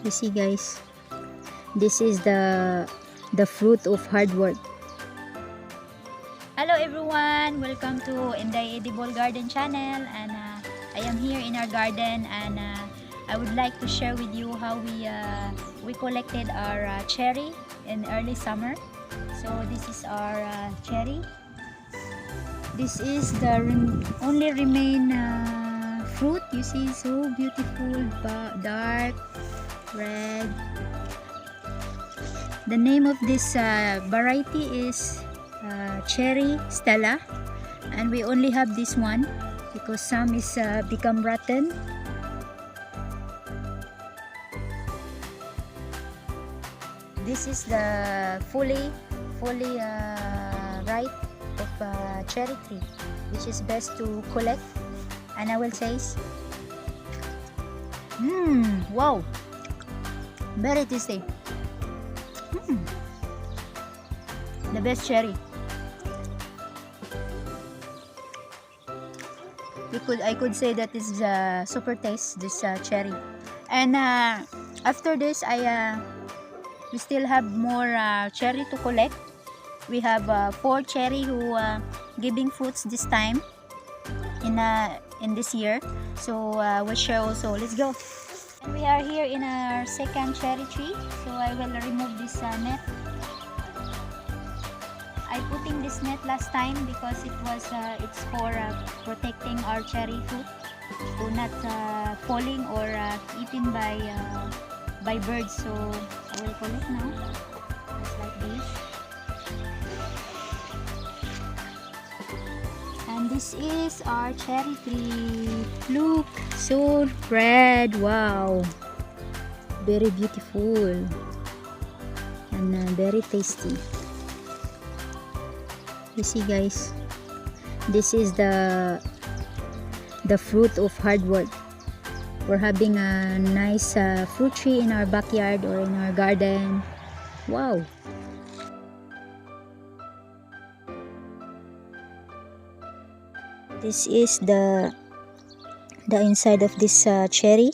You see guys, this is the fruit of hard work. Hello everyone, welcome to Inday Edible Garden channel, and I am here in our garden, and I would like to share with you how we collected our cherry in early summer. So this is our cherry. This is the only remain fruit. You see, so beautiful, dark red. The name of this variety is Cherry Stella, and we only have this one because some is become rotten. This is the fully ripe of cherry tree, which is best to collect, and I will taste. Wow, very tasty. The best cherry. I could say that this is super taste, this cherry. And after this, we still have more cherry to collect. We have 4 cherry who giving fruits this time in this year. So we'll share also. Let's go. And we are here in our second cherry tree. So I will remove this net. I putting this net last time because it's for protecting our cherry fruit to not falling or eaten by birds. So I will collect now, just like this. And this is our cherry tree. Look, so red. Wow, very beautiful and very tasty. You see guys, this is the fruit of hard work. We're having a nice fruit tree in our backyard or in our garden. Wow. This is the inside of this cherry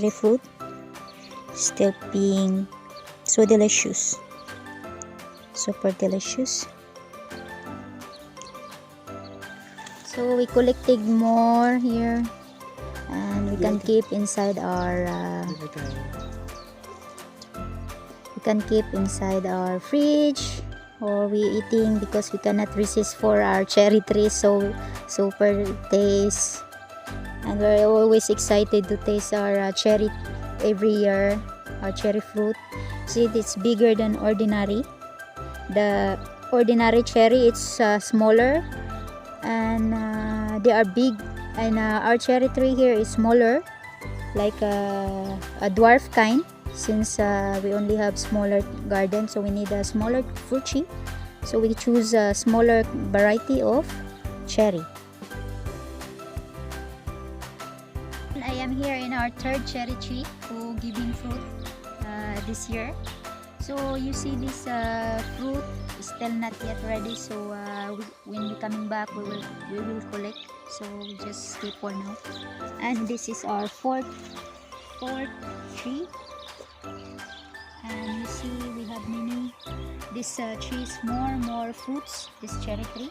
fruit. Still being so delicious, super delicious. So we collected more here, and we can keep inside our fridge, or we eating because we cannot resist for our cherry tree. So super taste, and we're always excited to taste our cherry every year. Our cherry fruit, see, it's bigger than ordinary. The ordinary cherry, it's smaller, and they are big, and our cherry tree here is smaller, like a dwarf kind, since we only have smaller garden, so we need a smaller fruit tree, so we choose a smaller variety of cherry. I am here in our third cherry tree who giving fruit this year. So you see this fruit is still not yet ready, so when we coming back we will collect, so we just skip for now. And this is our fourth tree, and you see we have many. This tree is more fruits, this cherry tree,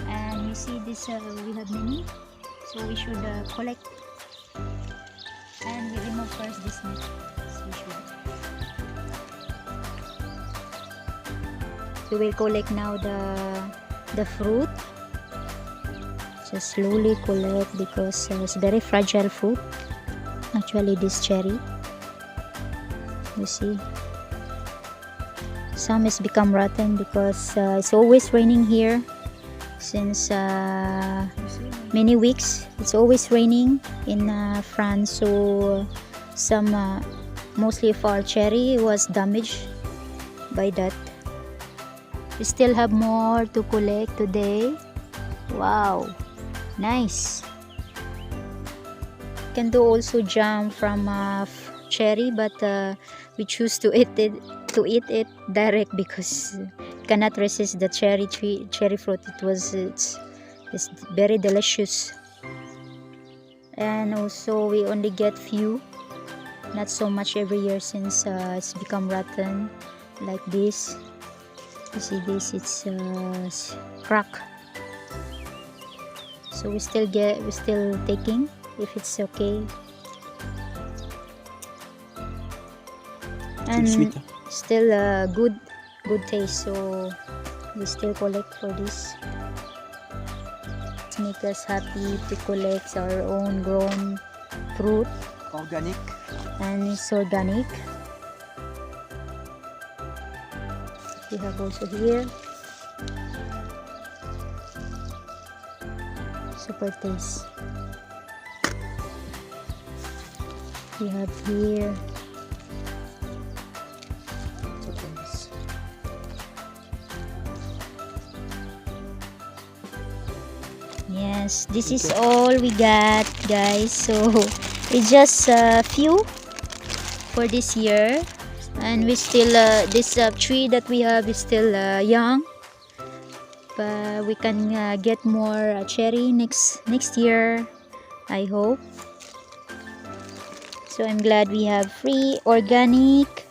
and you see this we have many, so we should collect. And we remove first this net, as usual. We will collect now the fruit. Just slowly collect because it's very fragile fruit. Actually, this cherry, you see, some has become rotten because it's always raining here since many weeks. It's always raining in France, so some mostly of our cherry was damaged by that. We still have more to collect today. Wow, nice. Can do also jam from cherry, but we choose to eat it direct because cannot resist the cherry fruit. It's very delicious, and also we only get few not so much every year since it's become rotten like this. You see this, it's crack. So we're still taking if it's okay. And sweet. Still good taste, so we still collect for this. It makes us happy to collect our own grown fruit. Organic. And it's organic. We have also here super taste. We have here yes, this is all we got, guys. So it's just a few for this year, and we still this tree that we have is still young, but we can get more cherry next year, I hope. So I'm glad we have free, organic,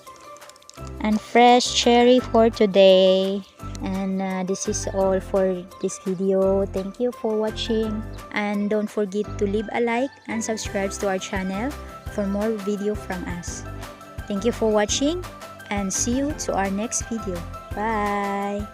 and fresh cherry for today. And this is all for this video. Thank you for watching, and don't forget to leave a like and subscribe to our channel for more video from us. Thank you for watching, and see you to our next video. Bye.